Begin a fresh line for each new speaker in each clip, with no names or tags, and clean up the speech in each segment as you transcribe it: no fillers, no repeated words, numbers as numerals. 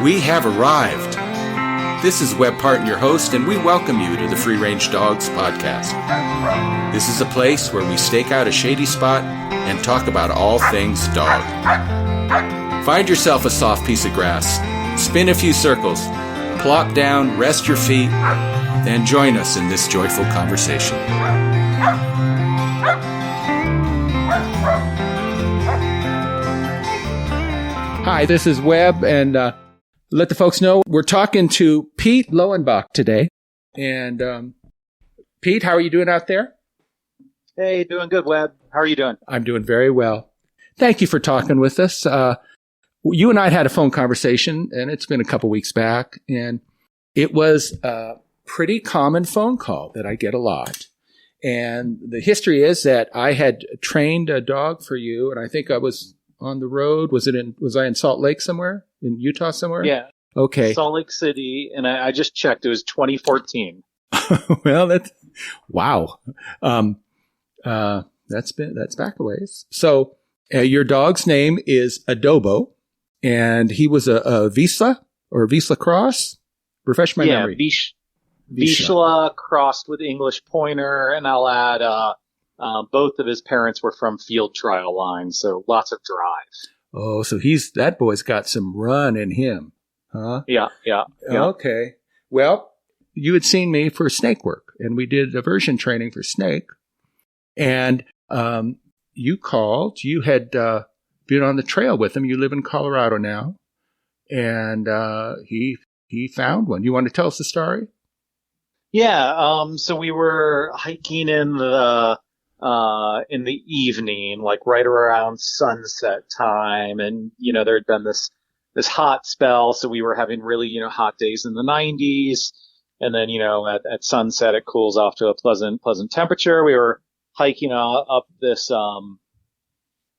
We have arrived. This is Webb Parton, your host, and we welcome you to the Free Range Dogs podcast. This is a place where we stake out a shady spot and talk about all things dog. Find yourself a soft piece of grass, spin a few circles, plop down, rest your feet, and join us in this joyful conversation. Hi, this is Webb, and let the folks know we're talking to Pete Loebach today. And Pete, how are you doing out there?
Hey, doing good, Webb. How are you doing?
I'm doing very well. Thank you for talking with us. You and I had a phone conversation, and it's been a couple weeks back, and it was a pretty common phone call that I get a lot. And the history is that I had trained a dog for you, and I think I was on the road. Was I in Salt Lake somewhere? In Utah somewhere?
Yeah.
Okay.
Salt Lake City, and I just checked. It was 2014.
Well, wow. That's back a ways. So your dog's name is Adobo, and he was a Vizsla or a Vizsla cross. Refresh my memory.
Vizsla crossed with English Pointer, and I'll add both of his parents were from field trial lines, so lots of drive.
Oh, so that boy's got some run in him, huh?
Yeah.
Okay. Well, you had seen me for snake work, and we did aversion training for snake. And you called. You had been on the trail with him. You live in Colorado now, and he found one. You want to tell us the story?
Yeah. So we were hiking in the evening, like right around sunset time, and there had been this hot spell, so we were having really hot days in the 90s, and then at sunset it cools off to a pleasant temperature. We were hiking up this trail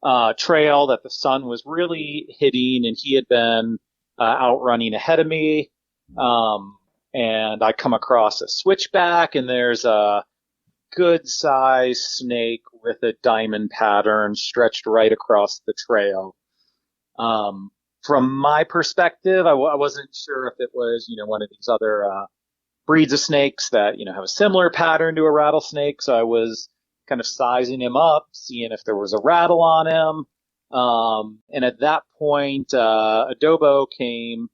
that the sun was really hitting, and he had been outrunning ahead of me, and I come across a switchback, and there's a good sized snake with a diamond pattern stretched right across the trail. From my perspective, I wasn't sure if it was, one of these other breeds of snakes that, have a similar pattern to a rattlesnake. So I was kind of sizing him up, seeing if there was a rattle on him. And at that point, Adobo came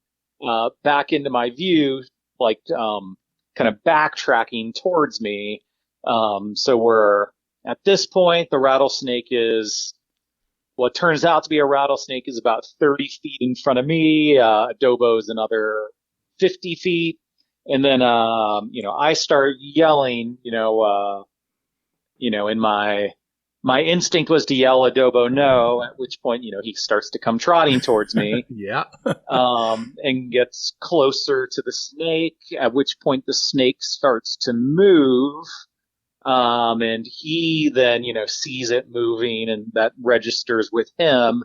back into my view, like kind of backtracking towards me. So we're at this point, the rattlesnake is what turns out to be a rattlesnake is about 30 feet in front of me. Adobo is another 50 feet. And then, I start yelling, and my instinct was to yell Adobo no, at which point, he starts to come trotting towards me.
Yeah.
And gets closer to the snake, at which point the snake starts to move. And he then, sees it moving, and that registers with him.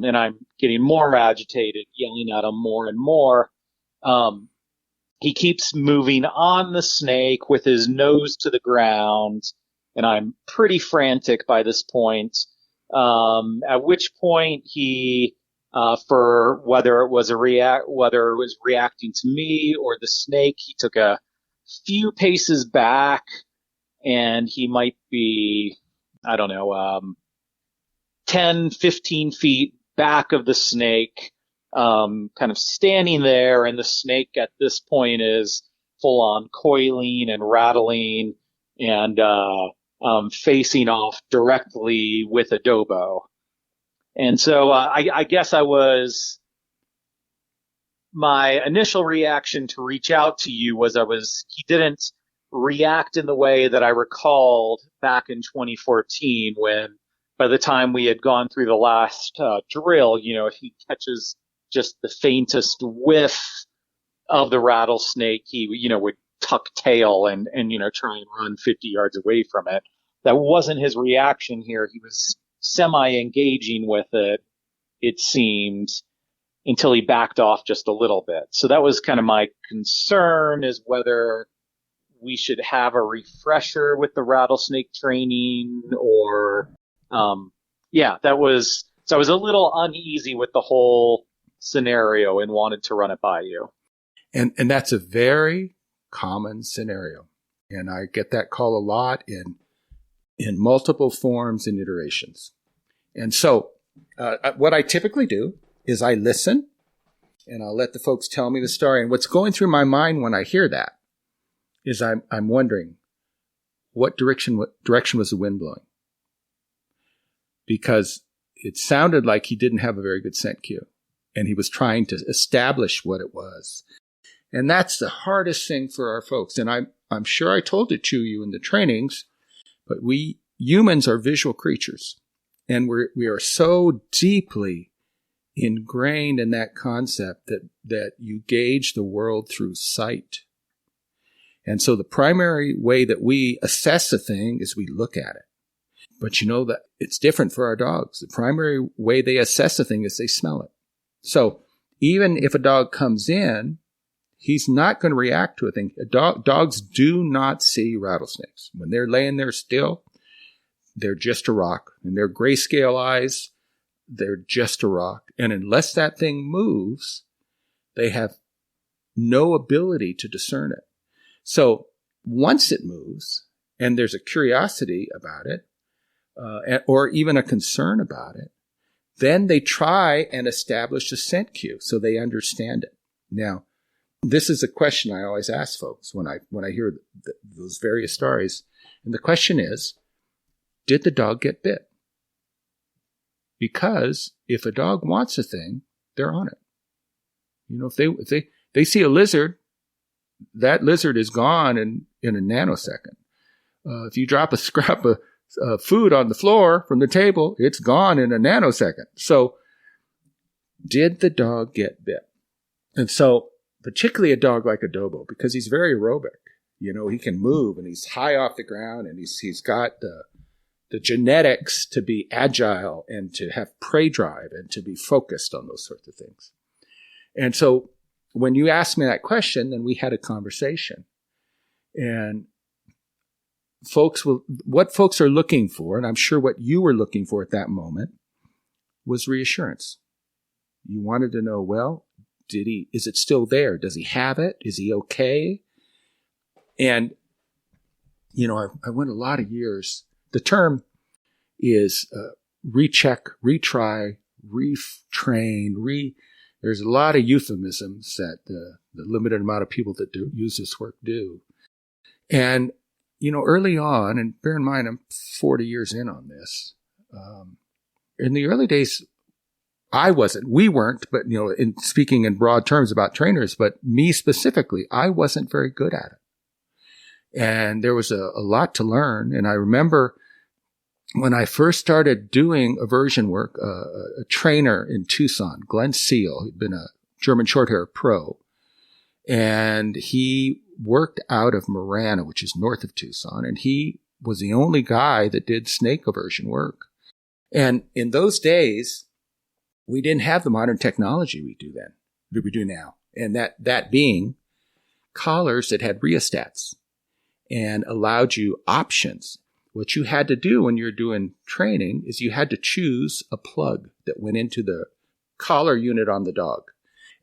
And I'm getting more agitated, yelling at him more and more. He keeps moving on the snake with his nose to the ground, and I'm pretty frantic by this point. At which point he, for whether it was reacting to me or the snake, he took a few paces back. And he might be, 10, 15 feet back of the snake, kind of standing there. And the snake at this point is full on coiling and rattling and facing off directly with Adobo. And so I guess my initial reaction to reach out to you was he didn't react in the way that I recalled back in 2014, when by the time we had gone through the last drill, if he catches just the faintest whiff of the rattlesnake, he would tuck tail and try and run 50 yards away from it. That wasn't his reaction here. He was semi-engaging with it, it seemed, until he backed off just a little bit. So that was kind of my concern, is whether we should have a refresher with the rattlesnake training, or, so I was a little uneasy with the whole scenario and wanted to run it by you.
And that's a very common scenario. And I get that call a lot in multiple forms and iterations. And so what I typically do is I listen, and I'll let the folks tell me the story. And what's going through my mind when I hear that is I'm wondering, what direction was the wind blowing? Because it sounded like he didn't have a very good scent cue, and he was trying to establish what it was. And that's the hardest thing for our folks. And I'm sure I told it to you in the trainings, but we humans are visual creatures, and we are so deeply ingrained in that concept that you gauge the world through sight. And so the primary way that we assess a thing is we look at it. But you know that it's different for our dogs. The primary way they assess a thing is they smell it. So even if a dog comes in, he's not going to react to a thing. Dogs do not see rattlesnakes. When they're laying there still, they're just a rock. And their grayscale eyes, they're just a rock. And unless that thing moves, they have no ability to discern it. So once it moves, and there's a curiosity about it, or even a concern about it, then they try and establish a scent cue so they understand it. Now, this is a question I always ask folks when I hear those various stories. And the question is, did the dog get bit? Because if a dog wants a thing, they're on it. You know, if they see a lizard, that lizard is gone in a nanosecond. If you drop a scrap of food on the floor from the table, it's gone in a nanosecond. So did the dog get bit? And so particularly a dog like Adobo, because he's very aerobic. You know, he can move, and he's high off the ground, and he's got the genetics to be agile and to have prey drive and to be focused on those sorts of things. And so when you asked me that question, then we had a conversation. And what folks are looking for, and I'm sure what you were looking for at that moment, was reassurance. You wanted to know, well, is it still there? Does he have it? Is he okay? And, you know, I went a lot of years. The term is recheck, retry, retrain, there's a lot of euphemisms that the limited amount of people that use this work do. And, you know, early on, and bear in mind, I'm 40 years in on this. In the early days, we weren't, but, you know, in speaking in broad terms about trainers, but me specifically, I wasn't very good at it. And there was a lot to learn. And I remember when I first started doing aversion work, a trainer in Tucson, Glenn Seal, who'd been a German Shorthair pro, and he worked out of Marana, which is north of Tucson, and he was the only guy that did snake aversion work. And in those days, we didn't have the modern technology we do now. And that being collars that had rheostats and allowed you options. What you had to do when you're doing training is you had to choose a plug that went into the collar unit on the dog.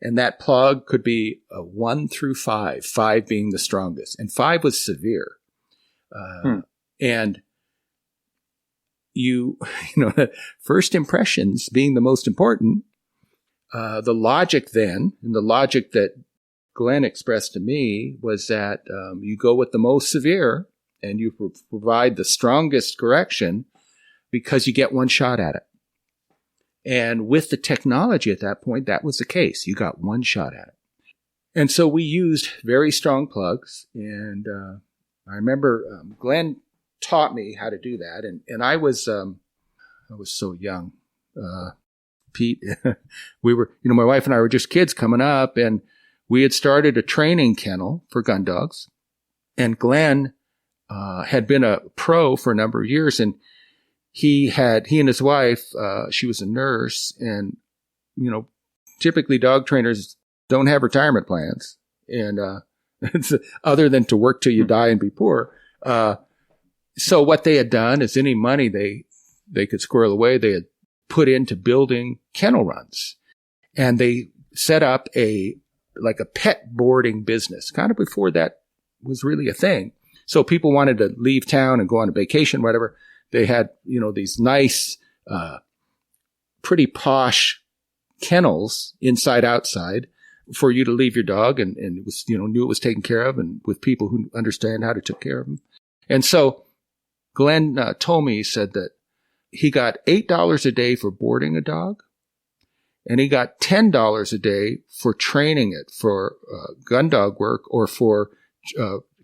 And that plug could be a 1 through 5, 5 being the strongest. And 5 was severe. And you know, first impressions being the most important, the logic then, and the logic that Glenn expressed to me was that you go with the most severe and you provide the strongest correction because you get one shot at it. And with the technology at that point, that was the case. You got one shot at it. And so we used very strong plugs. And I remember Glenn taught me how to do that. And I was so young. Pete, we were, you know, my wife and I were just kids coming up, and we had started a training kennel for gun dogs. And Glenn had been a pro for a number of years, and he and his wife, she was a nurse, and, you know, typically dog trainers don't have retirement plans, and other than to work till you die and be poor. So what they had done is any money they could squirrel away, they had put into building kennel runs. And they set up a pet boarding business, kind of before that was really a thing. So people wanted to leave town and go on a vacation, whatever. They had, these nice, pretty posh kennels inside, outside for you to leave your dog. And it was, knew it was taken care of and with people who understand how to take care of them. And so Glenn told me, he said that he got $8 a day for boarding a dog. And he got $10 a day for training it for gun dog work or for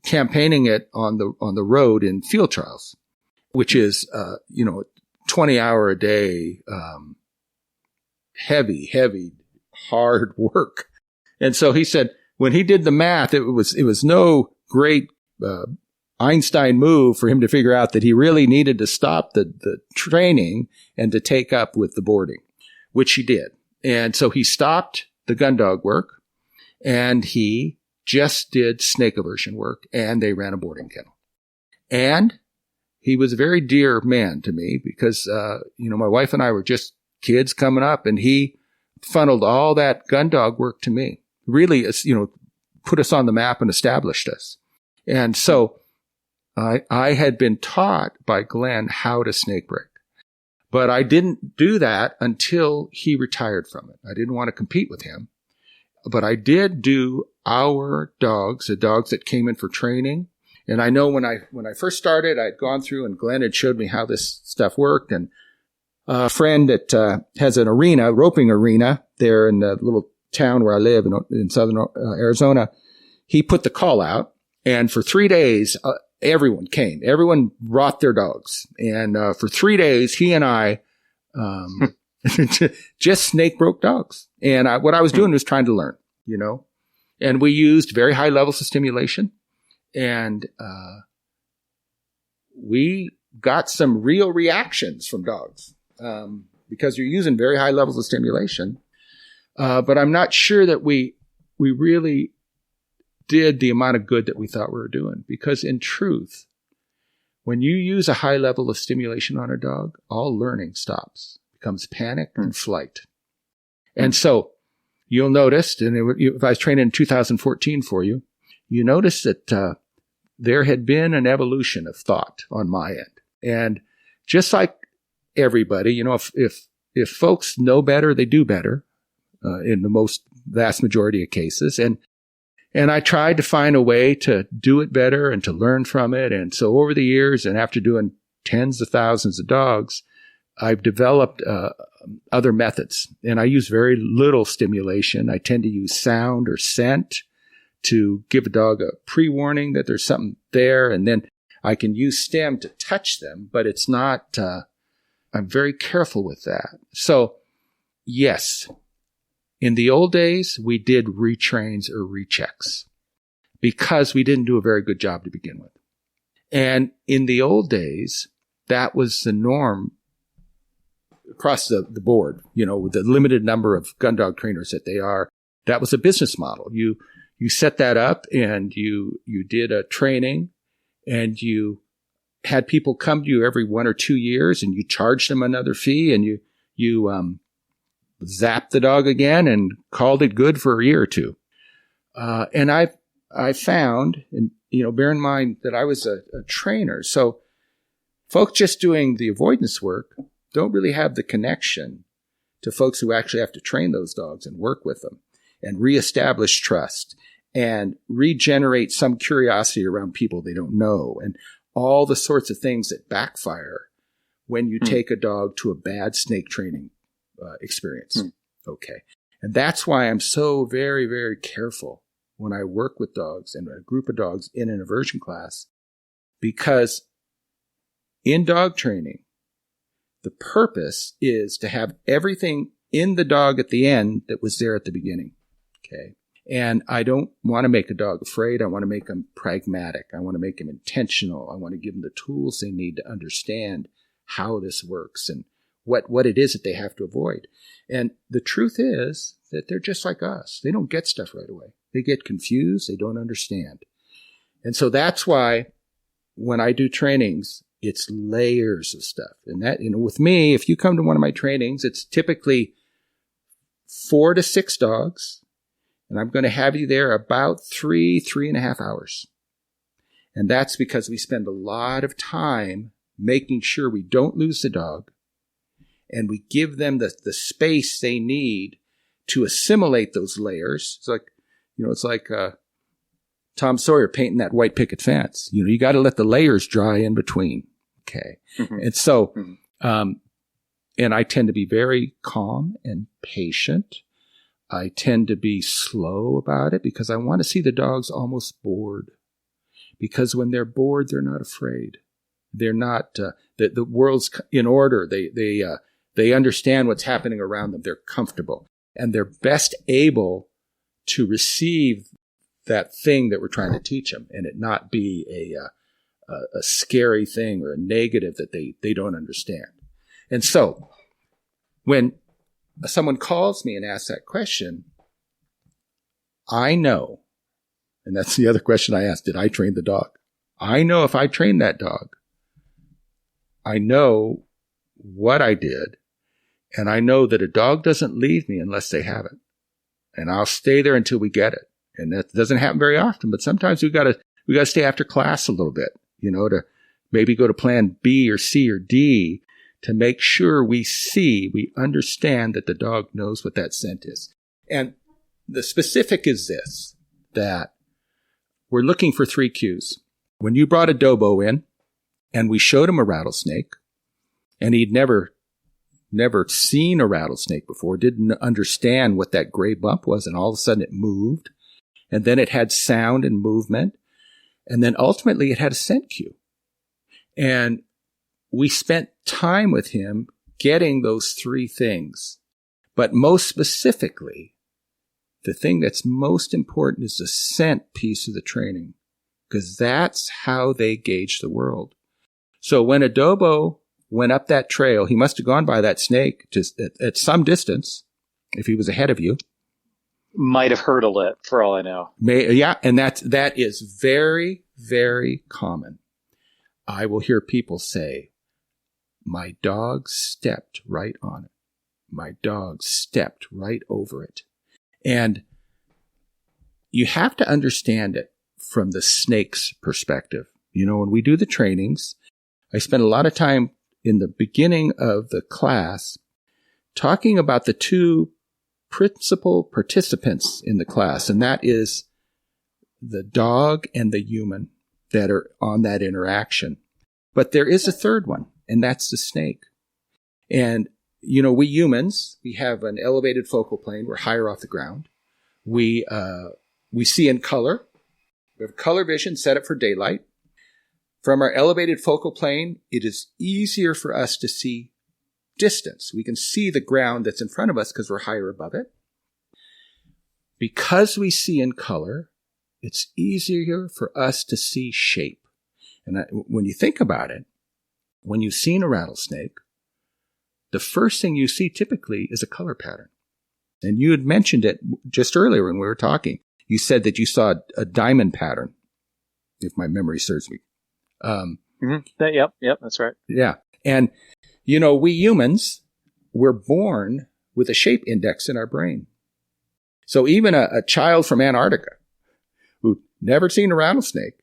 campaigning it on the road in field trials, which is 20-hour a day, heavy, hard work. And so he said when he did the math, it was no great Einstein move for him to figure out that he really needed to stop the training and to take up with the boarding, which he did. And so he stopped the gun dog work and he just did snake aversion work, and they ran a boarding kennel. And he was a very dear man to me because, my wife and I were just kids coming up, and he funneled all that gun dog work to me. Really, put us on the map and established us. And so I had been taught by Glenn how to snake break. But I didn't do that until he retired from it. I didn't want to compete with him. But I did do our dogs, the dogs that came in for training. And I know when I first started, I'd gone through and Glenn had showed me how this stuff worked. And a friend that has an arena, roping arena, there in the little town where I live in southern Arizona, he put the call out. And for 3 days, everyone came. Everyone brought their dogs. And for 3 days, he and I just snake broke dogs. And what I was doing was trying to learn, And we used very high levels of stimulation. And we got some real reactions from dogs because you're using very high levels of stimulation. But I'm not sure that we really did the amount of good that we thought we were doing. Because in truth, when you use a high level of stimulation on a dog, all learning stops, becomes panic and flight. And so you'll notice, and if I was training in 2014 for you, you notice that there had been an evolution of thought on my end. And just like everybody, if folks know better, they do better in the vast majority of cases. And I tried to find a way to do it better and to learn from it. And so over the years, and after doing tens of thousands of dogs, I've developed other methods. And I use very little stimulation. I tend to use sound or scent to give a dog a pre-warning that there's something there. And then I can use stim to touch them, but it's not, I'm very careful with that. So yes, in the old days, we did retrains or rechecks because we didn't do a very good job to begin with. And in the old days, that was the norm across the board, with the limited number of gun dog trainers that they are. That was a business model. You set that up and you did a training and you had people come to you every 1 or 2 years and you charged them another fee and you zapped the dog again and called it good for a year or two. And I found, and bear in mind that I was a trainer, so folks just doing the avoidance work don't really have the connection to folks who actually have to train those dogs and work with them and reestablish trust and regenerate some curiosity around people they don't know and all the sorts of things that backfire when you take a dog to a bad snake training experience. Okay. And that's why I'm so very, very careful when I work with dogs and a group of dogs in an aversion class, because in dog training, the purpose is to have everything in the dog at the end that was there at the beginning. Okay. And I don't want to make a dog afraid. I want to make them pragmatic. I want to make them intentional. I want to give them the tools they need to understand how this works and what it is that they have to avoid. And the truth is that they're just like us. They don't get stuff right away. They get confused. They don't understand. And so that's why when I do trainings, it's layers of stuff. And that, with me, if you come to one of my trainings, it's typically 4 to 6 dogs, and I'm going to have you there about 3.5 hours. And that's because we spend a lot of time making sure we don't lose the dog, and we give them the space they need to assimilate those layers. It's like Tom Sawyer painting that white picket fence. You got to let the layers dry in between. Okay. Mm-hmm. And so, and I tend to be very calm and patient. I tend to be slow about it because I want to see the dogs almost bored. Because when they're bored, they're not afraid. They're not, the world's in order. They understand what's happening around them. They're comfortable. And they're best able to receive that thing that we're trying to teach them, and it not be a scary thing or a negative that they don't understand. And so when someone calls me and asks that question, I know, and that's the other question I asked, did I train the dog? I know if I train that dog, I know what I did, and I know that a dog doesn't leave me unless they have it. And I'll stay there until we get it. And that doesn't happen very often, but sometimes we gotta stay after class a little bit, to maybe go to plan B or C or D to make sure we understand that the dog knows what that scent is. And the specific is this, that we're looking for 3 cues. When you brought Adobo in and we showed him a rattlesnake, and he'd never seen a rattlesnake before, didn't understand what that gray bump was, and all of a sudden it moved. And then it had sound and movement. And then ultimately it had a scent cue. And we spent time with him getting those 3 things. But most specifically, the thing that's most important is the scent piece of the training, because that's how they gauge the world. So when Adobo went up that trail, he must have gone by that snake just at some distance, if he was ahead of you.
Might have hurdled it, for all I know.
And that is very, very common. I will hear people say, my dog stepped right on it. My dog stepped right over it. And you have to understand it from the snake's perspective. When we do the trainings, I spend a lot of time in the beginning of the class talking about the 2 principal participants in the class, and that is the dog and the human that are on that interaction. But there is a third one, and that's the snake. And, we humans, we have an elevated focal plane. We're higher off the ground. We see in color. We have color vision set up for daylight. From our elevated focal plane, it is easier for us to see distance. We can see the ground that's in front of us because we're higher above it. Because we see in color, it's easier for us to see shape. And when you think about it, when you've seen a rattlesnake, the first thing you see typically is a color pattern. And you had mentioned it just earlier when we were talking. You said that you saw a diamond pattern, if my memory serves me.
Yep, that's right.
Yeah. And we humans, we're born with a shape index in our brain. So even a child from Antarctica who never seen a rattlesnake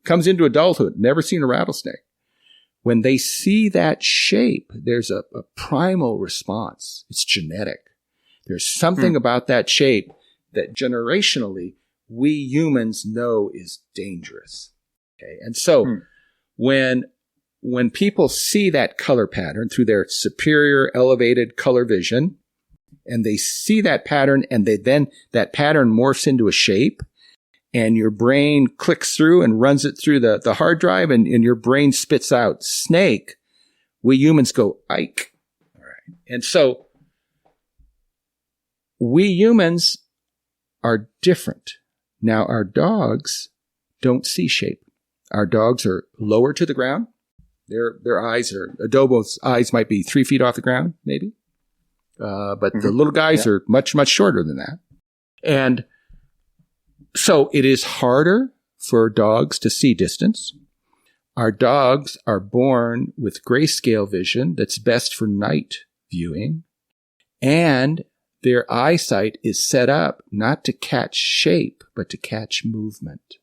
comes into adulthood, never seen a rattlesnake. When they see that shape, there's a primal response. It's genetic. There's something about that shape that generationally we humans know is dangerous. Okay. And so when people see that color pattern through their superior elevated color vision, and they see that pattern, and that pattern morphs into a shape, and your brain clicks through and runs it through the hard drive, and your brain spits out snake, we humans go, Ike. All right. And so we humans are different. Now, our dogs don't see shape. Our dogs are lower to the ground. Their eyes Adobo's eyes might be 3 feet off the ground, maybe. But the little guys are much, much shorter than that. And so it is harder for dogs to see distance. Our dogs are born with grayscale vision that's best for night viewing. And their eyesight is set up not to catch shape, but to catch movement.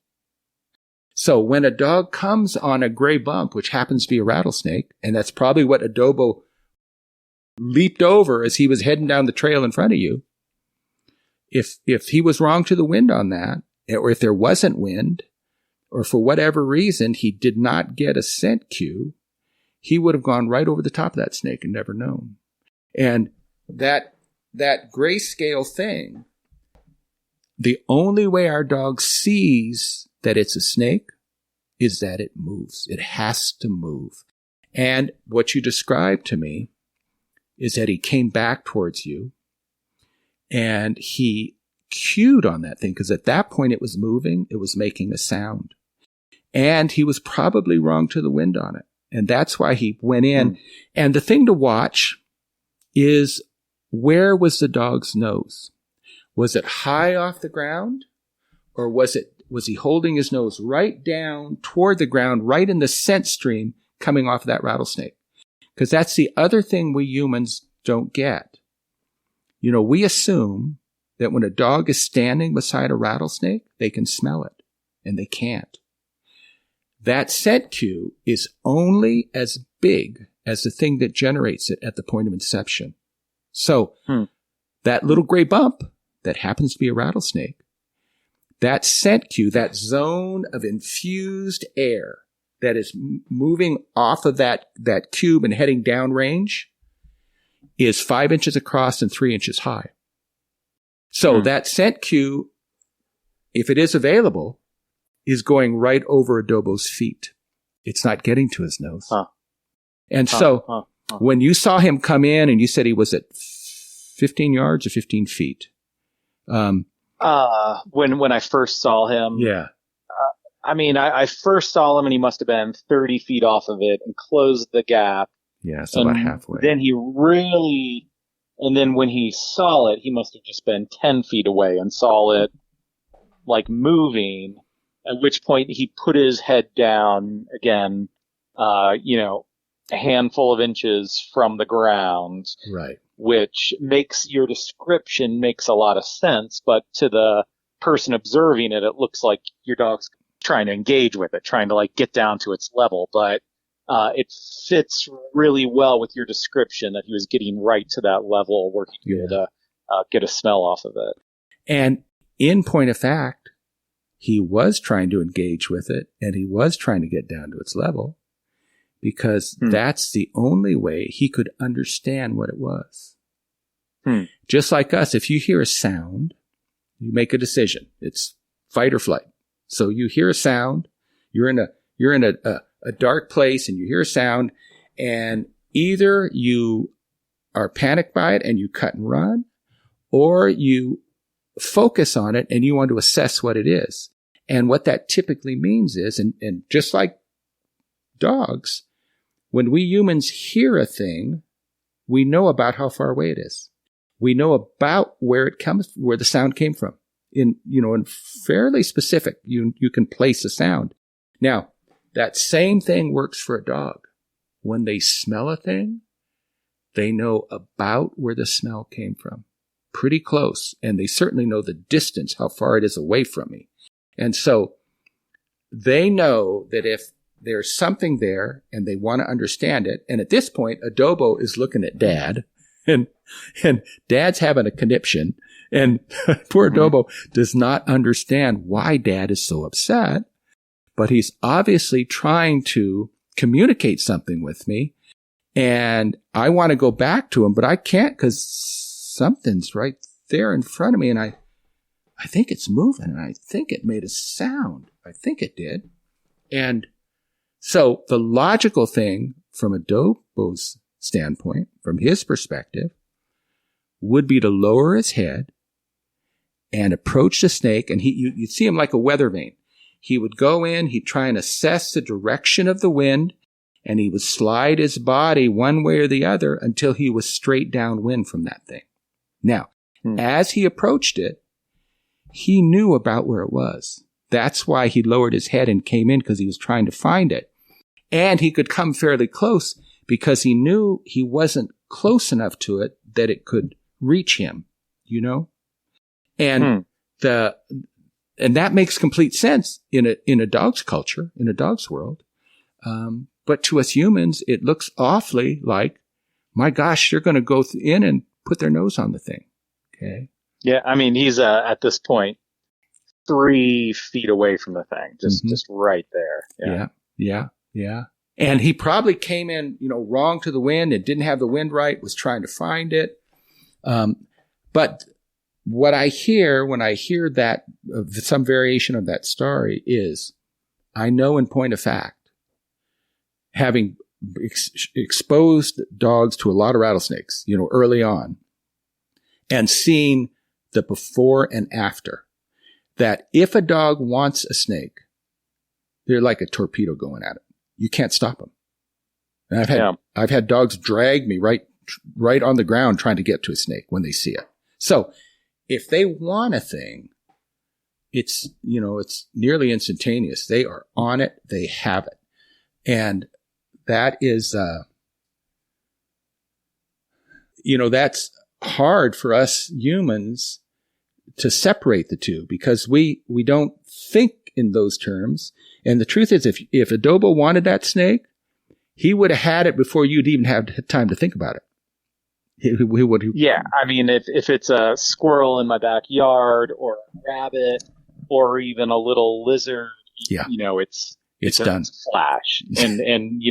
So when a dog comes on a gray bump, which happens to be a rattlesnake, and that's probably what Adobo leaped over as he was heading down the trail in front of you, if he was wrong to the wind on that, or if there wasn't wind, or for whatever reason he did not get a scent cue, he would have gone right over the top of that snake and never known. And that grayscale thing, the only way our dog sees that it's a snake is that it moves. It has to move. And what you described to me is that he came back towards you and he cued on that thing, because at that point it was moving, it was making a sound. And he was probably wrong to the wind on it. And that's why he went in. And the thing to watch is, where was the dog's nose? Was it high off the ground? Or was he holding his nose right down toward the ground, right in the scent stream coming off of that rattlesnake? Because that's the other thing we humans don't get. You know, we assume that when a dog is standing beside a rattlesnake, they can smell it, and they can't. That scent cue is only as big as the thing that generates it at the point of inception. So that little gray bump that happens to be a rattlesnake, that scent cue, that zone of infused air that is moving off of that cube and heading downrange, is 5 inches across and 3 inches high. So that scent cue, if it is available, is going right over Adobo's feet. It's not getting to his nose. And so when you saw him come in and you said he was at 15 yards or 15 feet?
When I first saw him.
Yeah.
I first saw him and he must have been 30 feet off of it and closed the gap.
Yeah, so about halfway.
Then when he saw it, he must have just been 10 feet away and saw it like moving, at which point he put his head down again, a handful of inches from the ground.
Right.
Which makes your description makes a lot of sense, but to the person observing it, it looks like your dog's trying to engage with it, trying to like get down to its level, but it fits really well with your description that he was getting right to that level where he'd be able to get a smell off of it.
And in point of fact, he was trying to engage with it, and he was trying to get down to its level, because that's the only way he could understand what it was. Just like us, if you hear a sound, you make a decision. It's fight or flight. So you hear a sound, you're in a dark place and you hear a sound, and either you are panicked by it and you cut and run, or you focus on it and you want to assess what it is. And what that typically means is, and just like dogs, when we humans hear a thing, we know about how far away it is. We know about where the sound came from. In fairly specific, you can place a sound. Now, that same thing works for a dog. When they smell a thing, they know about where the smell came from. Pretty close. And they certainly know the distance, how far it is away from me. And so they know that if there's something there and they want to understand it, and at this point, Adobo is looking at Dad, and Dad's having a conniption, and poor Adobo does not understand why Dad is so upset, but he's obviously trying to communicate something with me, and I want to go back to him, but I can't because something's right there in front of me, and I think it's moving, and I think it made a sound. I think it did. And so the logical thing from Adobo's standpoint, from his perspective, would be to lower his head and approach the snake, and you'd see him like a weather vane. He would go in, he'd try and assess the direction of the wind, and he would slide his body one way or the other until he was straight downwind from that thing. Now, as he approached it, he knew about where it was. That's why he lowered his head and came in, because he was trying to find it. And he could come fairly close because he knew he wasn't close enough to it that it could reach him, and and that makes complete sense in a dog's culture, in a dog's world. But to us humans, it looks awfully like, my gosh, they're going to go in and put their nose on the thing. Okay.
Yeah. I mean, he's, at this point, 3 feet away from the thing, just right there.
Yeah. And he probably came in, wrong to the wind and didn't have the wind right, was trying to find it. But what I hear when I hear that, some variation of that story is, I know in point of fact, having exposed dogs to a lot of rattlesnakes, early on, and seeing the before and after, that if a dog wants a snake, they're like a torpedo going at it. You can't stop them. And I've had dogs drag me right on the ground trying to get to a snake when they see it. So if they want a thing, it's nearly instantaneous. They are on it. They have it. And that is, that's hard for us humans to separate the two, because we don't think in those terms. And the truth is, if Adobo wanted that snake, he would have had it before you'd even have time to think about it. He would.
Yeah. I mean, if it's a squirrel in my backyard or a rabbit or even a little lizard, it's done. Flash. And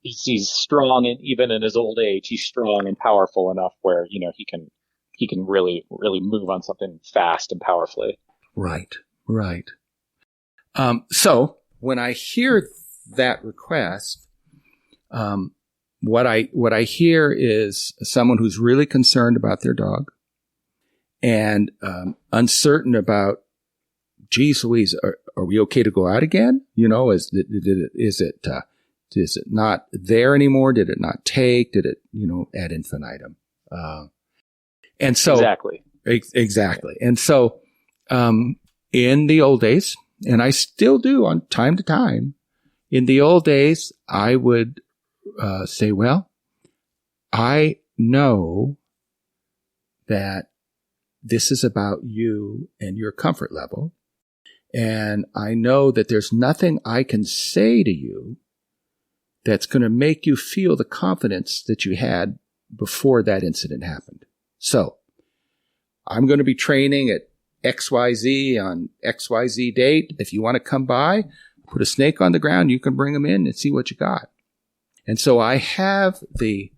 he's strong, and even in his old age, he's strong and powerful enough where, he can really, really move on something fast and powerfully.
Right. So when I hear that request, what I hear is someone who's really concerned about their dog and uncertain about, geez Louise, are we okay to go out again? Is it not there anymore? Did it not take? Did it, ad infinitum? And so exactly. And so, in the old days, and I still do on time to time, in the old days, I would say, well, I know that this is about you and your comfort level. And I know that there's nothing I can say to you that's going to make you feel the confidence that you had before that incident happened. So I'm going to be training at XYZ on XYZ date. If you want to come by, put a snake on the ground, you can bring them in and see what you got. And so I have the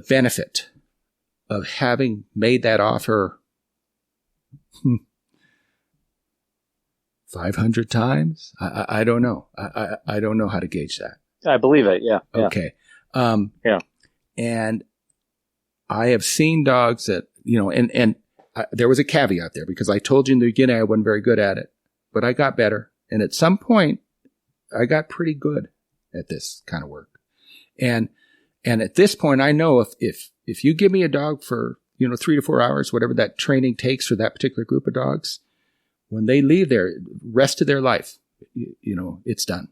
benefit of having made that offer 500 times. I don't know. I don't know how to gauge that.
I believe it. Yeah.
Okay. And I have seen dogs that, and there was a caveat there, because I told you in the beginning I wasn't very good at it, but I got better. And at some point I got pretty good at this kind of work. And at this point, I know if you give me a dog for, 3 to 4 hours, whatever that training takes for that particular group of dogs, when they leave there, rest of their life, it's done.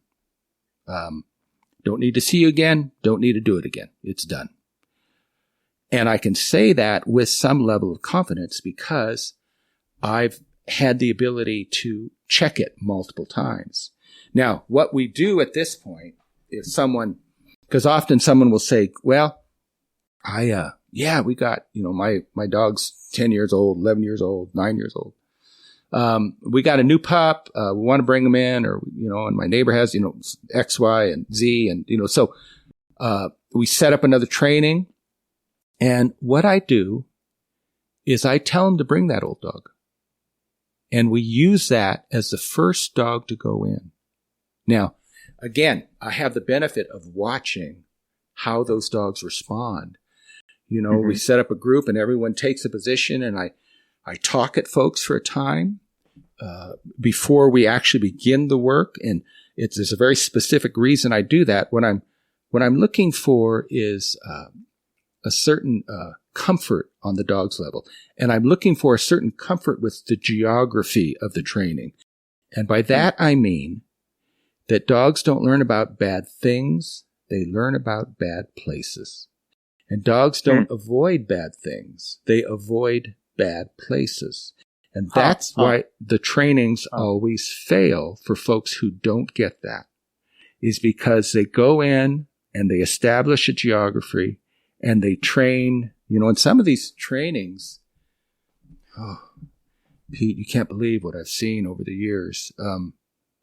Don't need to see you again. Don't need to do it again. It's done. And I can say that with some level of confidence because I've had the ability to check it multiple times. Now, what we do at this point, if someone, because often someone will say, well, we got, my dog's 10 years old, 11 years old, 9 years old. We got a new pup. We want to bring him in, or, and my neighbor has, X, Y, and Z. And, so we set up another training. And what I do is I tell him to bring that old dog. And we use that as the first dog to go in. Now, again, I have the benefit of watching how those dogs respond. We set up a group and everyone takes a position, and I talk at folks for a time before we actually begin the work. And there's a very specific reason I do that. What I'm looking for is a certain comfort on the dog's level. And I'm looking for a certain comfort with the geography of the training. And by that, I mean that dogs don't learn about bad things. They learn about bad places. And dogs don't avoid bad things. They avoid bad places. And that's why the trainings always fail for folks who don't get that, is because they go in and they establish a geography and they train, in some of these trainings, Pete, you can't believe what I've seen over the years,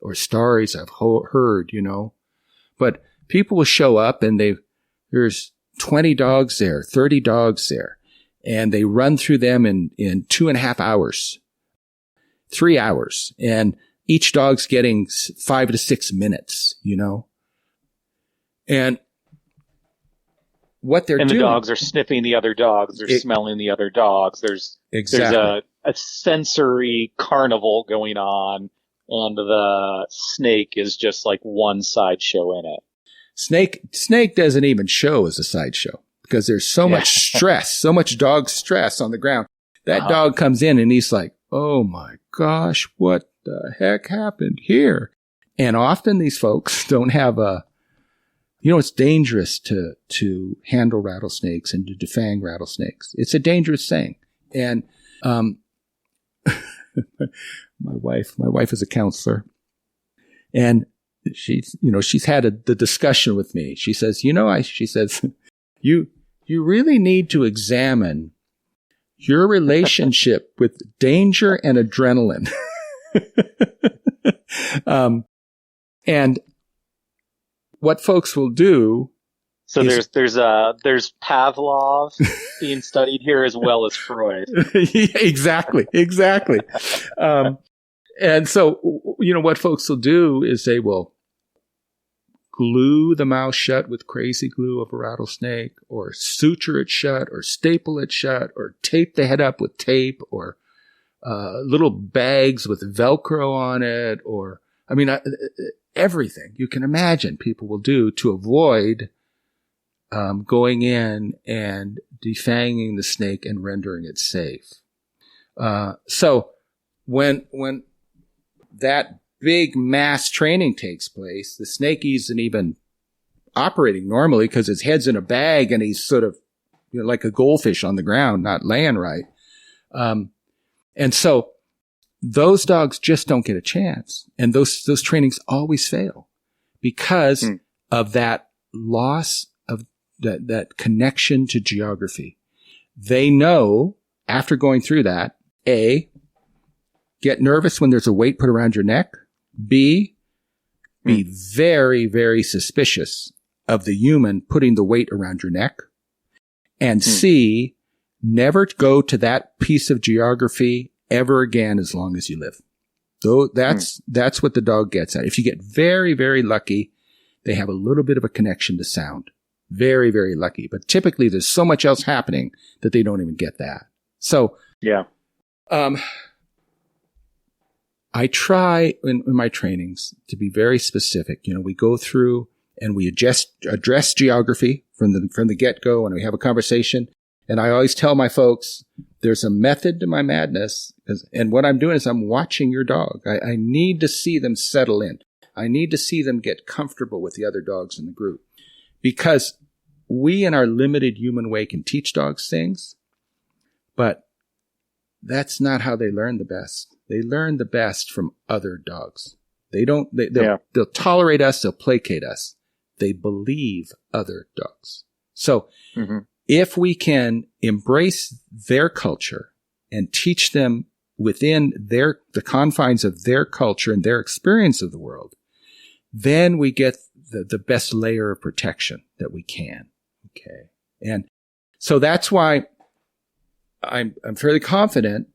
or stories I've heard, but people will show up and there's 20 dogs there, 30 dogs there, and they run through them in 2.5 hours, 3 hours, and each dog's getting 5 to 6 minutes, and what they're doing. And
the dogs are sniffing the other dogs. They're smelling the other dogs. There's a sensory carnival going on, and the snake is just like one sideshow in it.
Snake doesn't even show as a sideshow because there's so much stress, so much dog stress on the ground. That dog comes in and he's like, oh my gosh, what the heck happened here? And often these folks don't have it's dangerous to handle rattlesnakes and to defang rattlesnakes. It's a dangerous thing. And my wife is a counselor, and she's had the discussion with me. She says, she says, you really need to examine your relationship with danger and adrenaline. And what folks will do.
So there's Pavlov being studied here as well as Freud.
Exactly. And so, what folks will do is they will glue the mouth shut with crazy glue of a rattlesnake, or suture it shut, or staple it shut, or tape the head up with tape, or little bags with Velcro on it, or, everything you can imagine people will do to avoid going in and defanging the snake and rendering it safe. So when that big mass training takes place, the snake isn't even operating normally because his head's in a bag and he's sort of like a goldfish on the ground, not laying right. And so those dogs just don't get a chance. And those trainings always fail because of that loss of that connection to geography. They know after going through that, A, get nervous when there's a weight put around your neck. B, be very, very suspicious of the human putting the weight around your neck. And C, never go to that piece of geography ever again as long as you live. So that's what the dog gets at. If you get very, very lucky, they have a little bit of a connection to sound. Very, very lucky. But typically there's so much else happening that they don't even get that. So, I try in my trainings to be very specific. We go through and we address geography from the get-go, and we have a conversation. And I always tell my folks, there's a method to my madness. And what I'm doing is I'm watching your dog. I need to see them settle in. I need to see them get comfortable with the other dogs in the group. Because we in our limited human way can teach dogs things, but that's not how they learn the best. They learn the best from other dogs. They'll tolerate us. They'll placate us. They believe other dogs. So if we can embrace their culture and teach them within the confines of their culture and their experience of the world, then we get the best layer of protection that we can. Okay. And so that's why I'm fairly confident,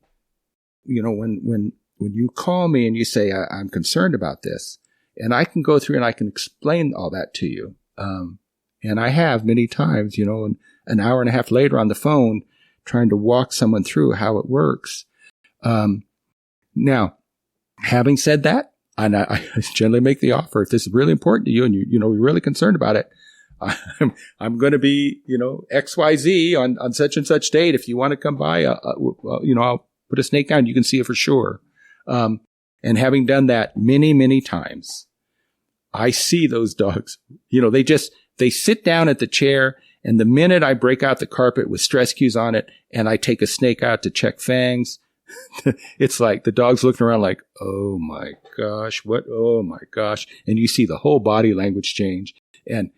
when you call me and you say, I'm concerned about this, and I can go through and I can explain all that to you. And I have many times, and an hour and a half later on the phone, trying to walk someone through how it works. Now, having said that, and I generally make the offer, if this is really important to you and you're really concerned about it, I'm going to be, XYZ on such and such date. If you want to come by, I'll put a snake down. You can see it for sure. And having done that many, many times, I see those dogs, they sit down at the chair And the minute I break out the carpet with stress cues on it and I take a snake out to check fangs, it's like the dog's looking around like, oh my gosh, what? Oh my gosh. And you see the whole body language change. And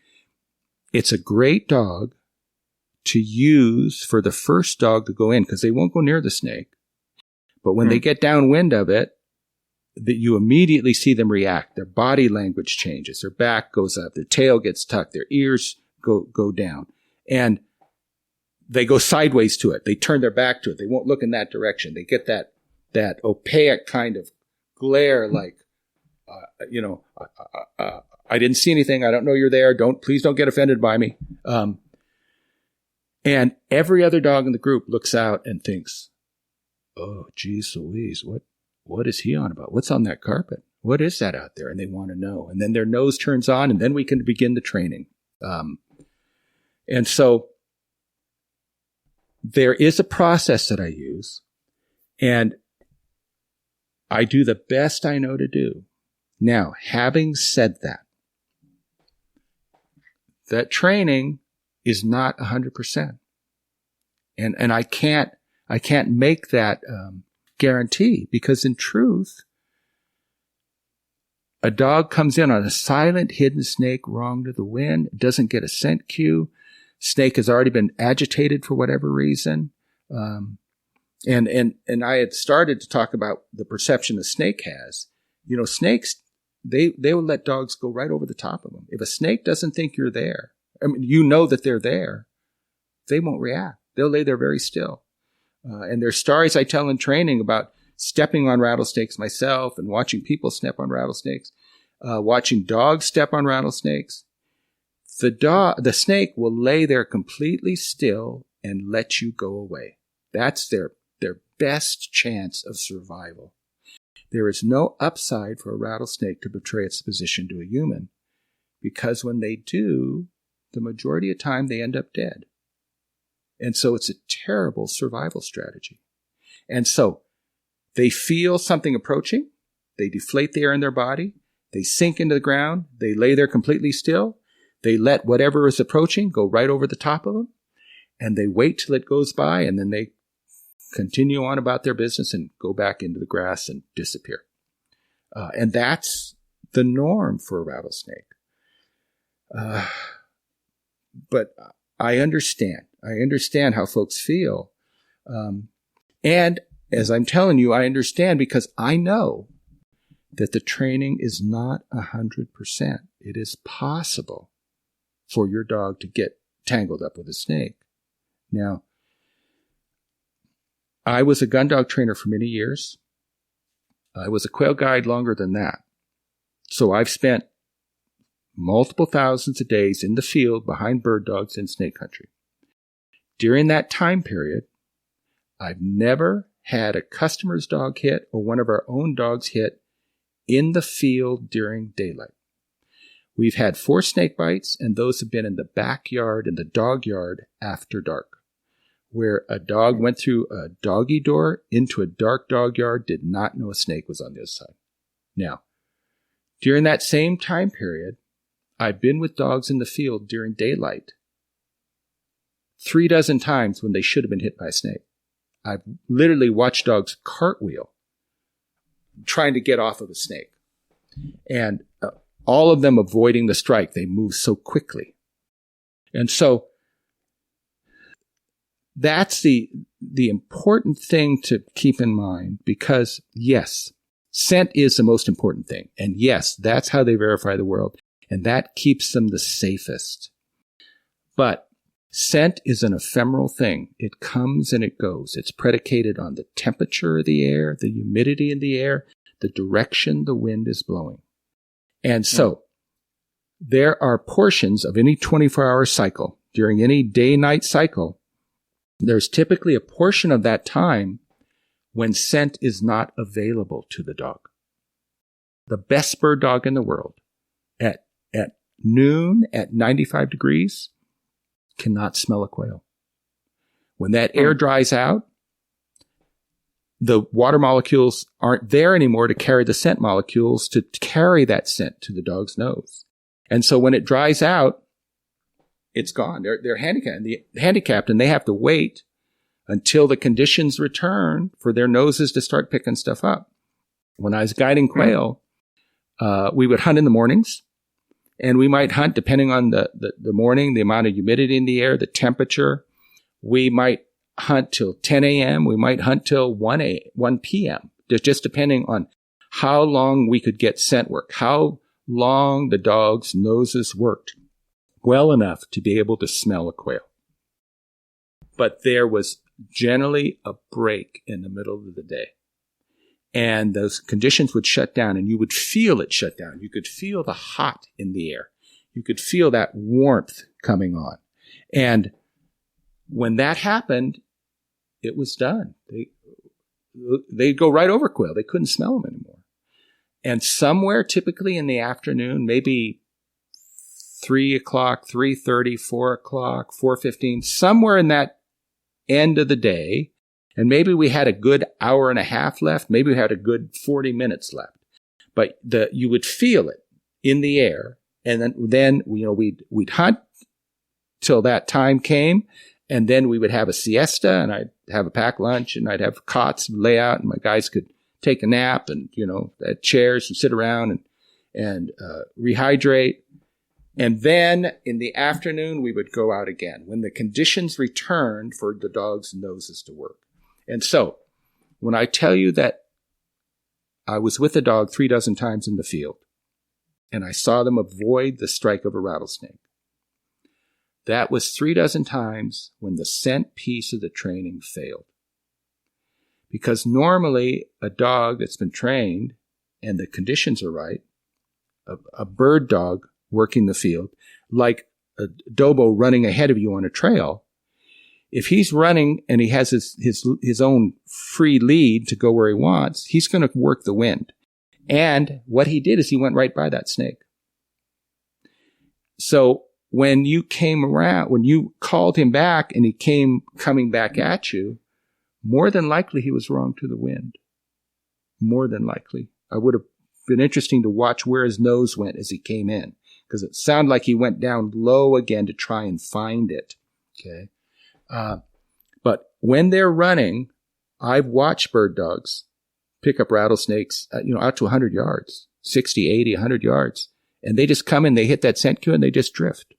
it's a great dog to use for the first dog to go in because they won't go near the snake. But when they get downwind of it, that you immediately see them react. Their body language changes. Their back goes up. Their tail gets tucked. Their ears go down. And they go sideways to it. They turn their back to it. They won't look in that direction. They get that opaque kind of glare like, I didn't see anything. I don't know you're there. Please don't get offended by me. And every other dog in the group looks out and thinks, oh, geez Louise, what is he on about? What's on that carpet? What is that out there? And they want to know. And then their nose turns on, and then we can begin the training. And so there is a process that I use, and I do the best I know to do. Now, having said that, that training is not 100%. And I can't make that guarantee because in truth, a dog comes in on a silent, hidden snake wrong to the wind, doesn't get a scent cue. Snake has already been agitated for whatever reason. And I had started to talk about the perception the snake has. You know, snakes, they will let dogs go right over the top of them. If a snake doesn't think you're there, I mean, you know that they're there, they won't react. They'll lay there very still. And there's stories I tell in training about stepping on rattlesnakes myself and watching people step on rattlesnakes, watching dogs step on rattlesnakes. The snake will lay there completely still and let you go away. That's their best chance of survival. There is no upside for a rattlesnake to betray its position to a human, because when they do, the majority of the time they end up dead. And so it's a terrible survival strategy. And so they feel something approaching, they deflate the air in their body, they sink into the ground, they lay there completely still, they let whatever is approaching go right over the top of them, and they wait till it goes by, and then they continue on about their business and go back into the grass and disappear. And that's the norm for a rattlesnake. But I understand how folks feel. And as I'm telling you, I understand because I know that the training is not 100%. It is possible for your dog to get tangled up with a snake. Now, I was a gun dog trainer for many years. I was a quail guide longer than that. So I've spent multiple thousands of days in the field behind bird dogs in snake country. During that time period, I've never had a customer's dog hit or one of our own dogs hit in the field during daylight. We've had 4 snake bites, and those have been in the backyard and the dog yard after dark, where a dog went through a doggy door into a dark dog yard, did not know a snake was on the other side. Now, during that same time period, I've been with dogs in the field during daylight 36 times when they should have been hit by a snake. I've literally watched dogs cartwheel trying to get off of a snake. And all of them avoiding the strike. They move so quickly. And so that's the important thing to keep in mind, because yes, scent is the most important thing. And yes, that's how they verify the world. And that keeps them the safest. But scent is an ephemeral thing. It comes and it goes. It's predicated on the temperature of the air, the humidity in the air, the direction the wind is blowing. And so there are portions of any 24-hour cycle, during any day-night cycle, there's typically a portion of that time when scent is not available to the dog. The best bird dog in the world at noon at 95 degrees cannot smell a quail. When that air dries out, the water molecules aren't there anymore to carry the scent molecules to carry that scent to the dog's nose. And so when it dries out, it's gone. They're handicapped, and they have to wait until the conditions return for their noses to start picking stuff up. When I was guiding quail, we would hunt in the mornings, and we might hunt depending on the morning, the amount of humidity in the air, the temperature. We might hunt till 10 a.m. We might hunt till 1 p.m., just depending on how long we could get scent work, how long the dog's noses worked well enough to be able to smell a quail. But there was generally a break in the middle of the day. And those conditions would shut down, and you would feel it shut down. You could feel the hot in the air. You could feel that warmth coming on. And when that happened, it was done. They'd go right over quail. They couldn't smell them anymore. And somewhere typically in the afternoon, maybe 3 o'clock, 3:30, 4 o'clock, 4:15, somewhere in that end of the day, and maybe we had a good hour and a half left, maybe we had a good 40 minutes left. But you would feel it in the air, and then we'd hunt till that time came, and then we would have a siesta, and I'd have a packed lunch, and I'd have cots lay out, and my guys could take a nap, and at chairs and sit around and rehydrate. And then in the afternoon, we would go out again when the conditions returned for the dog's noses to work. And so when I tell you that I was with a dog 36 times in the field, and I saw them avoid the strike of a rattlesnake, that was 36 times when the scent piece of the training failed. Because normally a dog that's been trained and the conditions are right, a bird dog working the field, like Adobo running ahead of you on a trail, if he's running and he has his own free lead to go where he wants, he's going to work the wind. And what he did is he went right by that snake. So when you came around, when you called him back and he came coming back at you, more than likely he was wrong to the wind. More than likely. It would have been interesting to watch where his nose went as he came in, because it sounded like he went down low again to try and find it. Okay. But when they're running, I've watched bird dogs pick up rattlesnakes, out to 100 yards, 60, 80, 100 yards. And they just come in, they hit that scent cue, and they just drift.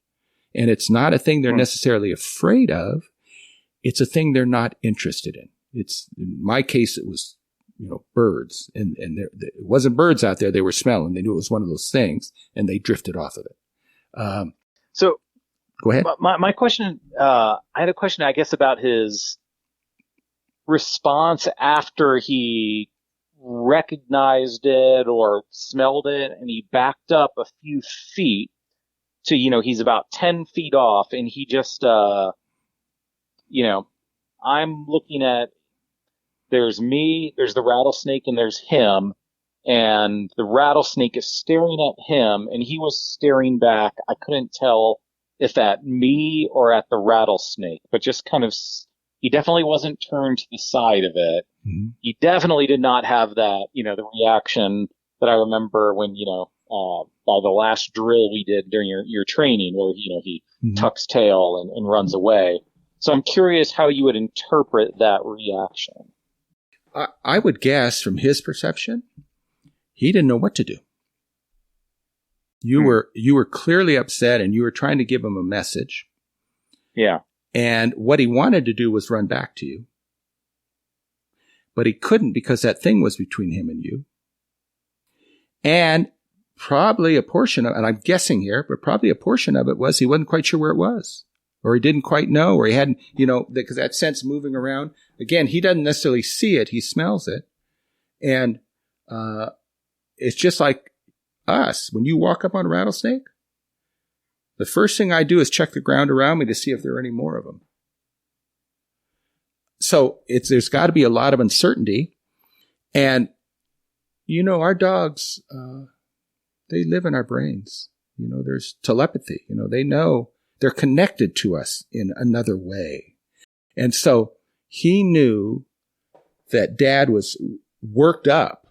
And it's not a thing they're necessarily afraid of. It's a thing they're not interested in. In my case, it was, birds. And it wasn't birds out there they were smelling. They knew it was one of those things, and they drifted off of it.
So
go ahead.
My question, I had a question, I guess, about his response after he recognized it or smelled it, and he backed up a few feet to, he's about 10 feet off, and he just, I'm looking at, there's me, there's the rattlesnake, and there's him, and the rattlesnake is staring at him, and he was staring back. I couldn't tell if at me or at the rattlesnake, but just kind of, he definitely wasn't turned to the side of it. Mm-hmm. He definitely did not have that, the reaction that I remember when, by the last drill we did during your training where, he mm-hmm. tucks tail and runs away. So I'm curious how you would interpret that reaction.
I would guess from his perception, he didn't know what to do. You were clearly upset, and you were trying to give him a message.
Yeah.
And what he wanted to do was run back to you. But he couldn't because that thing was between him and you. And probably a portion of, and I'm guessing here, but probably a portion of it was he wasn't quite sure where it was. Or he didn't quite know, or he hadn't, because that scent's moving around. Again, he doesn't necessarily see it, he smells it. And it's just like us. When you walk up on a rattlesnake, the first thing I do is check the ground around me to see if there are any more of them. So there's got to be a lot of uncertainty. And, our dogs, they live in our brains. There's telepathy. They know. They're connected to us in another way. And so he knew that Dad was worked up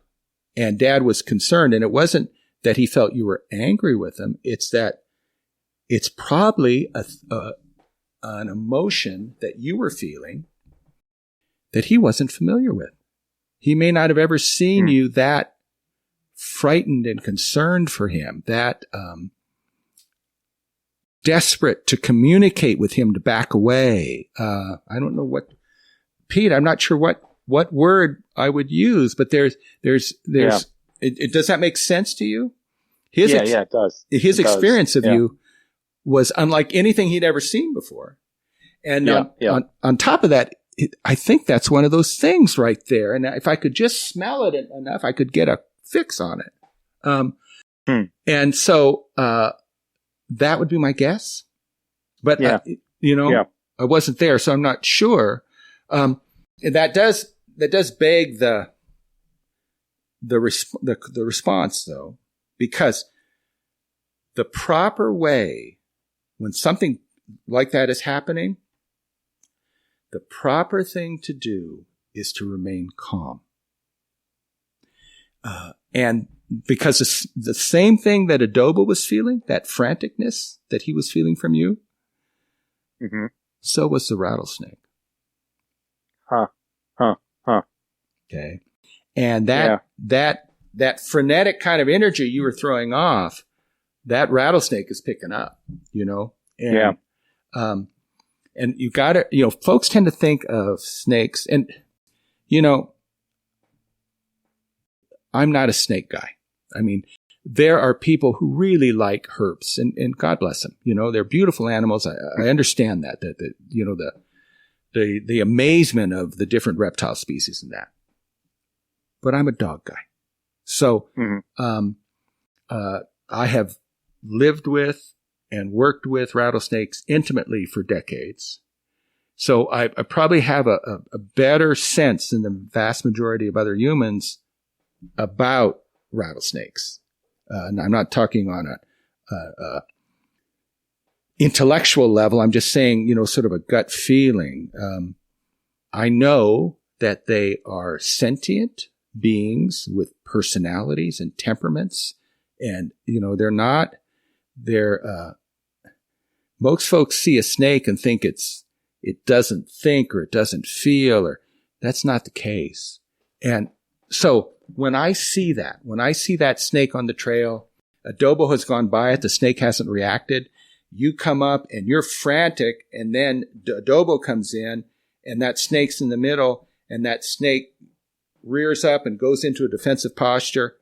and Dad was concerned. And it wasn't that he felt you were angry with him. It's that it's probably an emotion that you were feeling that he wasn't familiar with. He may not have ever seen you that frightened and concerned for him, that desperate to communicate with him to back away. I don't know what, Pete, I'm not sure what word I would use, but there's does that make sense to you?
It does.
His experience of you was unlike anything he'd ever seen before. And on top of that, I think that's one of those things right there. And if I could just smell it enough, I could get a fix on it. And so that would be my guess. But, I wasn't there, so I'm not sure. That does beg the response, though, because the proper way when something like that is happening, the proper thing to do is to remain calm. And because the same thing that Adobo was feeling, that franticness that he was feeling from you, so was the rattlesnake. Okay. And that frenetic kind of energy you were throwing off, that rattlesnake is picking up, And, and you got to, folks tend to think of snakes and, I'm not a snake guy. I mean, there are people who really like herps and God bless them. They're beautiful animals. I understand that the amazement of the different reptile species and that. But I'm a dog guy. So, I have lived with and worked with rattlesnakes intimately for decades. So I probably have a better sense than the vast majority of other humans about rattlesnakes. And I'm not talking on a intellectual level. I'm just saying, sort of a gut feeling. I know that they are sentient beings with personalities and temperaments. And, most folks see a snake and think it doesn't think or it doesn't feel, or that's not the case. And so when I see that snake on the trail, Adobo has gone by it, the snake hasn't reacted, you come up and you're frantic, and then Adobo comes in and that snake's in the middle, and that snake rears up and goes into a defensive posture.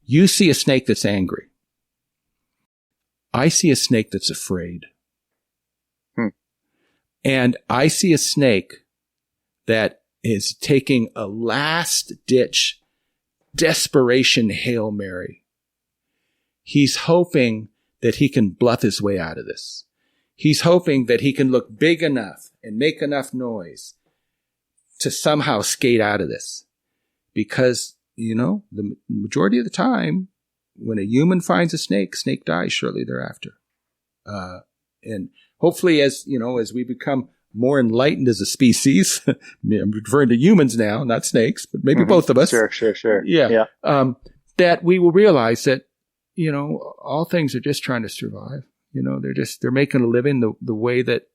You see a snake that's angry. I see a snake that's afraid. And I see a snake that is taking a last-ditch desperation Hail Mary. He's hoping that he can bluff his way out of this. He's hoping that he can look big enough and make enough noise to somehow skate out of this. Because, the majority of the time, when a human finds a snake dies shortly thereafter. And hopefully as we become more enlightened as a species, I'm referring to humans now, not snakes, but maybe both of us.
Sure.
Yeah. That we will realize that, all things are just trying to survive. They're making a living the way that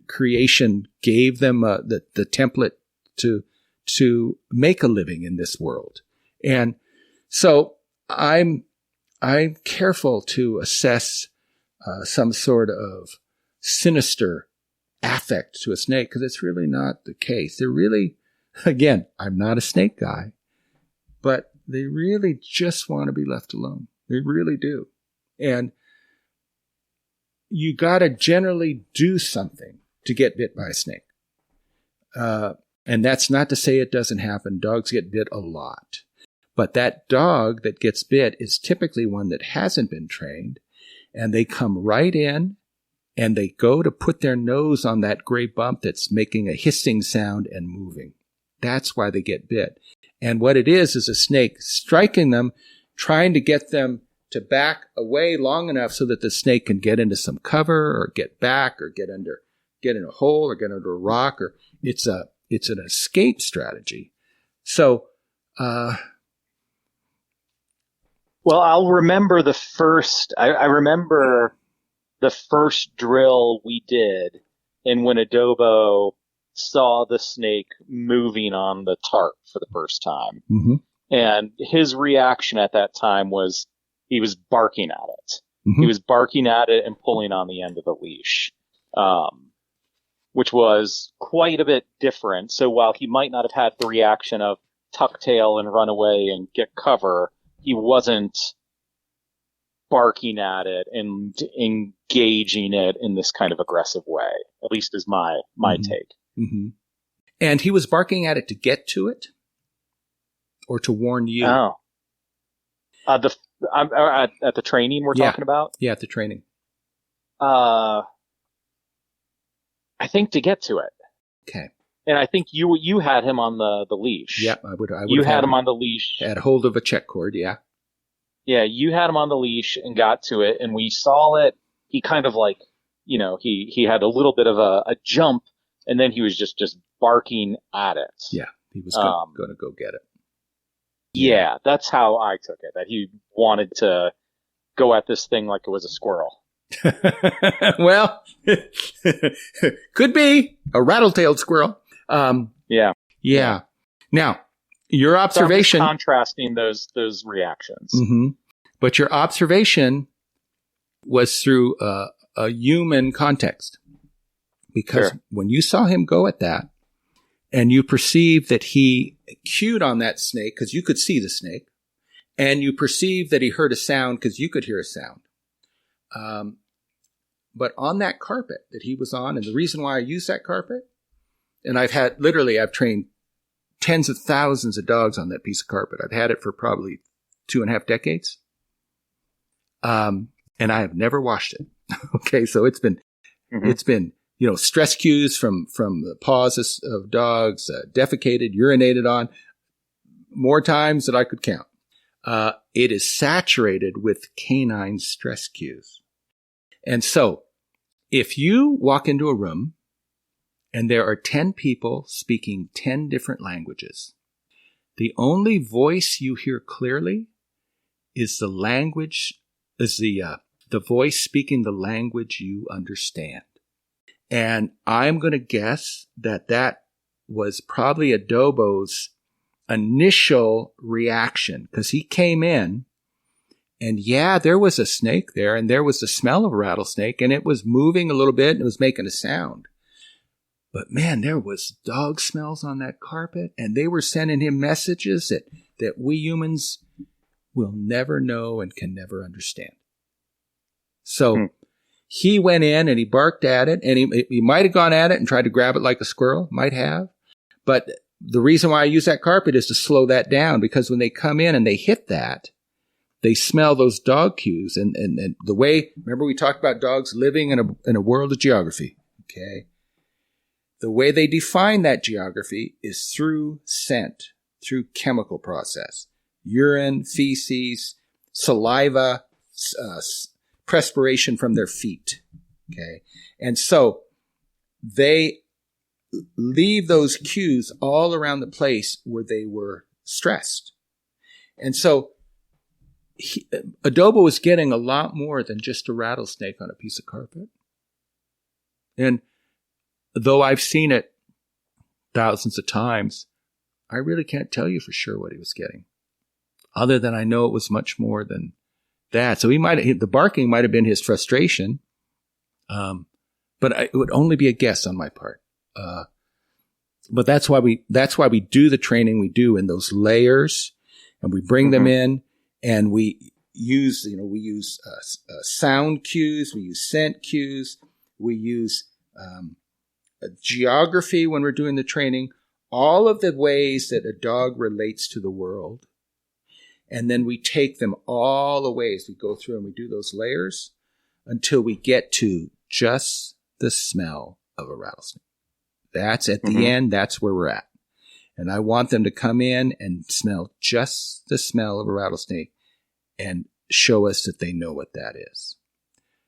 creation gave them the template to make a living in this world. And so I'm careful to assess some sort of sinister affect to a snake, because it's really not the case. They're really, again, I'm not a snake guy, but they really just want to be left alone. They really do. And you got to generally do something to get bit by a snake. And that's not to say it doesn't happen. Dogs get bit a lot. But that dog that gets bit is typically one that hasn't been trained, and they come right in and they go to put their nose on that gray bump that's making a hissing sound and moving. That's why they get bit. And what it is a snake striking them, trying to get them to back away long enough so that the snake can get into some cover or get back or get in a hole or get under a rock, or it's an escape strategy. So,
well, I'll remember the first, I remember the first drill we did, and when Adobo saw the snake moving on the tarp for the first time.
Mm-hmm.
And his reaction at that time was he was barking at it.
Mm-hmm.
He was barking at it and pulling on the end of the leash, which was quite a bit different. So while he might not have had the reaction of tuck tail and run away and get cover, he wasn't barking at it and engaging it in this kind of aggressive way, at least is my take.
Mm-hmm. And he was barking at it to get to it or to warn you?
Oh. At the training we're talking about?
Yeah, at the training.
I think to get to it.
Okay.
And I think you had him on the leash.
Yeah, I would.
You had him on the leash.
Had hold of a check cord, yeah.
Yeah, you had him on the leash and got to it, and we saw it. He kind of like, he had a little bit of a jump, and then he was just barking at it.
Yeah, he was going to go get it.
Yeah, that's how I took it, that he wanted to go at this thing like it was a squirrel.
Well, could be a rattle-tailed squirrel.
Yeah.
Now, your observation...
So I'm contrasting those reactions.
Mm-hmm. But your observation was through a human context. Because when you saw him go at that, and you perceived that he cued on that snake, because you could see the snake, and you perceived that he heard a sound because you could hear a sound. But on that carpet that he was on, and the reason why I use that carpet, and I've trained tens of thousands of dogs on that piece of carpet. I've had it for probably 2.5 decades. And I have never washed it. Okay. So it's been, stress cues from the paws of dogs, defecated, urinated on more times than I could count. It is saturated with canine stress cues. And so if you walk into a room and there are 10 people speaking 10 different languages, the only voice you hear clearly is the voice speaking the language you understand. And I'm going to guess that was probably Adobo's initial reaction, because he came in and there was a snake there, and there was the smell of a rattlesnake, and it was moving a little bit and it was making a sound. But man, there was dog smells on that carpet, and they were sending him messages that we humans will never know and can never understand. So he went in and he barked at it, and he might have gone at it and tried to grab it like a squirrel, might have. But the reason why I use that carpet is to slow that down, because when they come in and they hit that, they smell those dog cues. And the way, remember we talked about dogs living in a world of geography, okay? The way they define that geography is through scent, through chemical process. Urine, feces, saliva, perspiration from their feet. Okay. And so they leave those cues all around the place where they were stressed. And so Adobo was getting a lot more than just a rattlesnake on a piece of carpet. And though I've seen it thousands of times, I really can't tell you for sure what he was getting, other than I know it was much more than that. So the barking might have been his frustration, but it would only be a guess on my part. But that's why we do the training we do in those layers, and we bring them in, and we use sound cues, we use scent cues, we use geography when we're doing the training, all of the ways that a dog relates to the world. And then we take them all the ways. We go through and we do those layers until we get to just the smell of a rattlesnake. That's at the end. That's where we're at. And I want them to come in and smell just the smell of a rattlesnake and show us that they know what that is.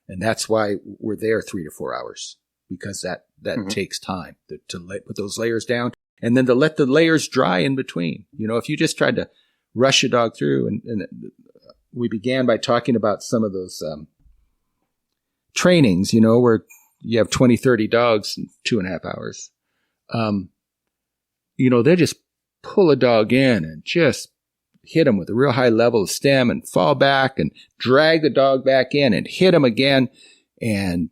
And that's why we're there 3 to 4 hours, because that takes time to put those layers down, and then to let the layers dry in between. If you just tried to rush a dog through, and we began by talking about some of those trainings, you know, where you have 20, 30 dogs in 2.5 hours. You know, they just pull a dog in and just hit him with a real high level of stem and fall back and drag the dog back in and hit him again and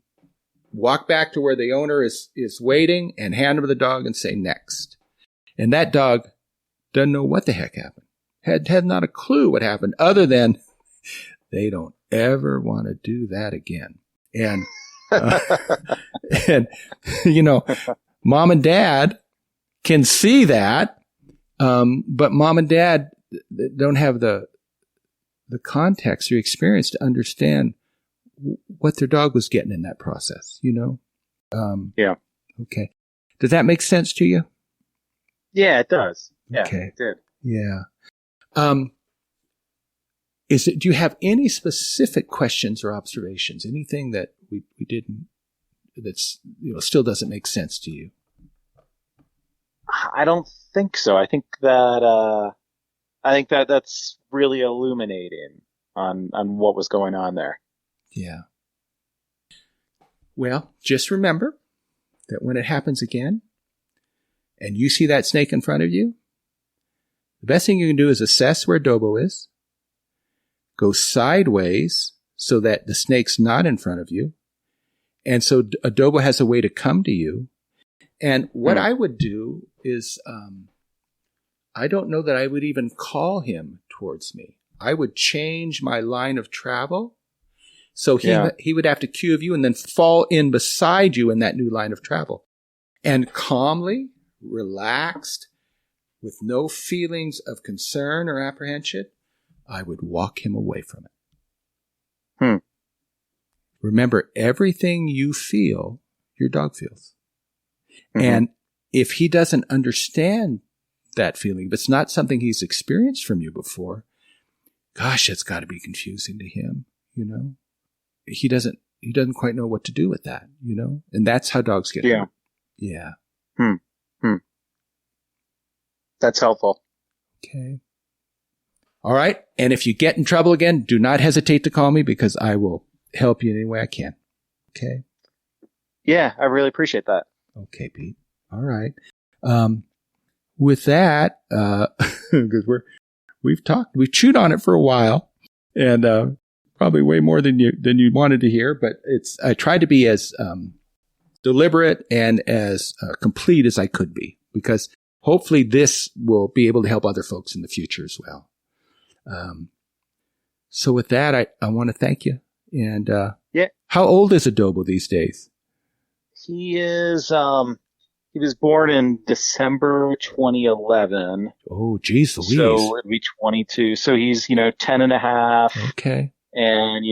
walk back to where the owner is waiting and hand him the dog and say next. And that dog doesn't know what the heck happened. Had not a clue what happened other than they don't ever want to do that again. And, and, you know, mom and dad can see that. But mom and dad don't have the context or experience to understand what their dog was getting in that process, you know?
Yeah.
Okay. Does that make sense to you?
Yeah, it does. Yeah,
okay.
It did.
Yeah. Do you have any specific questions or observations? Anything that we didn't, that's, you know, still doesn't make sense to you?
I don't think so. I think that's really illuminating on what was going on there.
Yeah. Well, just remember that when it happens again and you see that snake in front of you, the best thing you can do is assess where Adobo is, go sideways so that the snake's not in front of you, and so Adobo has a way to come to you. And what I would do is, I don't know that I would even call him towards me. I would change my line of travel. So he would have to cue of you and then fall in beside you in that new line of travel. And calmly, relaxed, with no feelings of concern or apprehension, I would walk him away from it. Remember, everything you feel, your dog feels. And if he doesn't understand that feeling, if it's not something he's experienced from you before, gosh, it's got to be confusing to him, you know? He doesn't quite know what to do with that, you know? And that's how dogs get hurt. Yeah.
That's helpful.
Okay. All right. And if you get in trouble again, do not hesitate to call me because I will help you in any way I can. Okay.
Yeah, I really appreciate that.
Okay, Pete. All right. With that, because we've chewed on it for a while, and probably way more than you wanted to hear. But I tried to be as deliberate and as complete as I could be, because hopefully this will be able to help other folks in the future as well. So with that, I want to thank you. And how old is Adobo these days?
He is, he was born in December 2011.
Oh, geez Louise.
So it'd be 22. So he's, 10 and a half.
Okay.
And,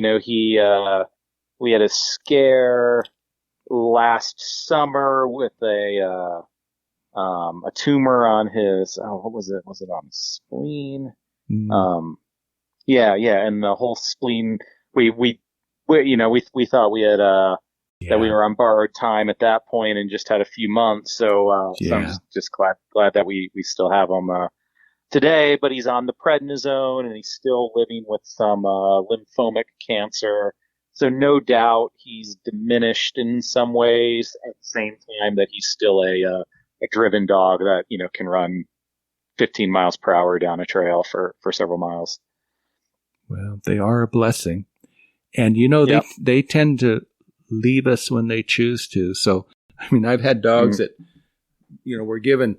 we had a scare last summer with a tumor on his, what was it? Was it on his spleen? Yeah. And the whole spleen, we thought we had, that we were on borrowed time at that point and just had a few months. So I'm just glad that we still have him today, but he's on the prednisone and he's still living with some lymphomic cancer. So no doubt he's diminished in some ways at the same time that he's still a driven dog that, can run 15 miles per hour down a trail for several miles. Well,
they are a blessing. And, they tend to leave us when they choose to. So, I mean, I've had dogs that, were given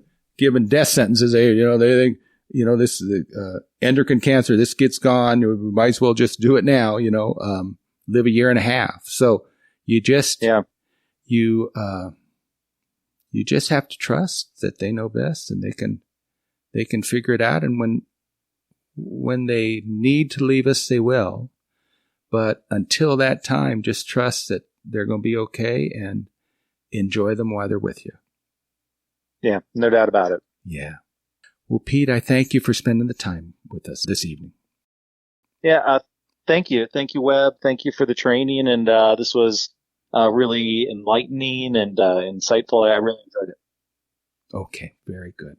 death sentences. They think, this is endocrine cancer. This gets gone. We might as well just do it now, live a year and a half. So you just, you just have to trust that they know best and they can figure it out. And when they need to leave us, they will. But until that time, just trust that they're going to be okay and enjoy them while they're with you.
Yeah, no doubt about it.
Yeah. Well, Pete, I thank you for spending the time with us this evening.
Yeah, thank you. Thank you, Webb. Thank you for the training. And this was really enlightening and insightful. I really enjoyed it.
Okay, very good.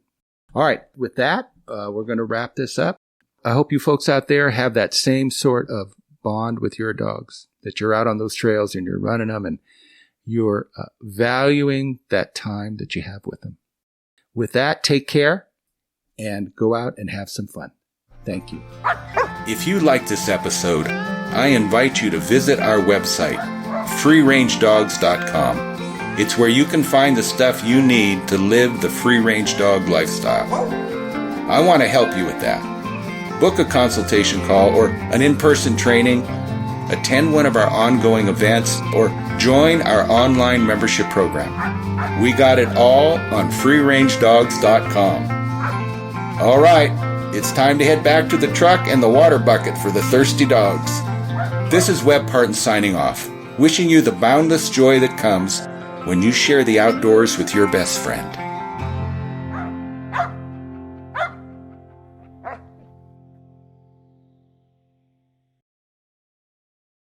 All right, with that, we're going to wrap this up. I hope you folks out there have that same sort of bond with your dogs. that you're out on those trails and you're running them and you're valuing that time that you have with them. With that, take care and go out and have some fun. Thank you. If you liked this episode, I invite you to visit our website, freerangedogs.com. It's where you can find the stuff you need to live the free-range dog lifestyle. I want to help you with that. Book a consultation call or an in-person training, attend one of our ongoing events, or join our online membership program. We got it all on freerangedogs.com. All right, it's time to head back to the truck and the water bucket for the thirsty dogs. This is Webb Parton signing off, wishing you the boundless joy that comes when you share the outdoors with your best friend.